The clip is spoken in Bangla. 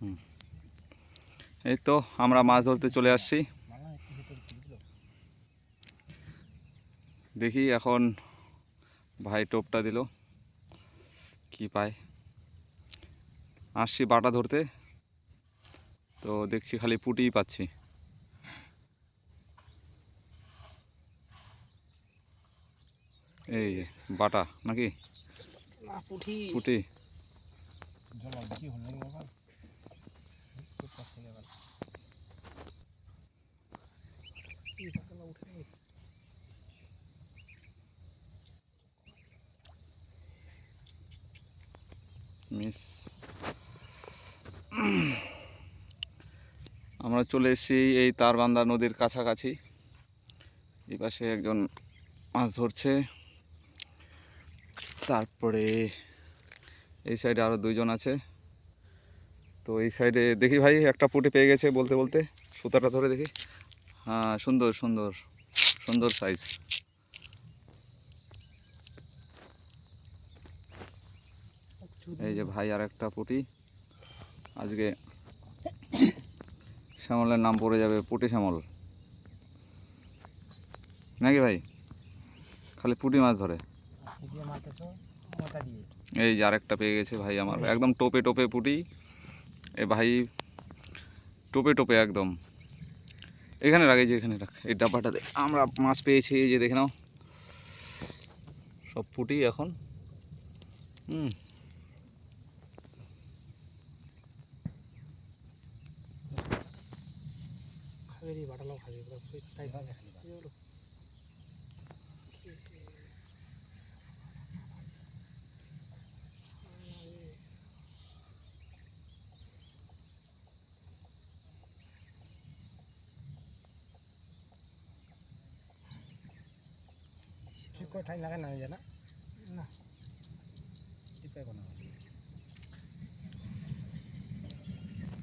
হুম, এই তো আমরা মাছ ধরতে চলে আসছি। দেখি এখন ভাই টোপটা দিল, কি পায়। আসছি বাটা ধরতে, তো দেখছি খালি পুঁটিই পাচ্ছি। এই যে বাটা নাকি পুঁটি। মিস, আমরা চলে এসেছি এই তারবান্ধা নদীর কাছাকাছি। এই পাশে একজন মাছ ধরছে, তারপরে এই সাইডে আরও দুইজন আছে। তো এই সাইডে দেখি ভাই একটা পুঁটি পেয়ে গেছে বলতে বলতে, সুতাটা ধরে দেখি। হ্যাঁ, সুন্দর সুন্দর সুন্দর সাইজ। এই যে ভাই আর একটা পুঁটি। আজকে শ্যামলের নাম পড়ে যাবে, পুঁটি শ্যামল নাকি ভাই? খালি পুঁটি মাছ ধরে। এই যে আরেকটা পেয়ে গেছে ভাই আমার, একদম টোপে টোপে পুঁটি। এ ভাই টোপে টোপে একদম। এখানে রাখ, এই যে এখানে রাখ, এই ডাব্বাটাতে আমরা মাছ পেয়েছি। এই যে দেখে নাও, সব পুঁটি এখন। ঠাই লাগে না, না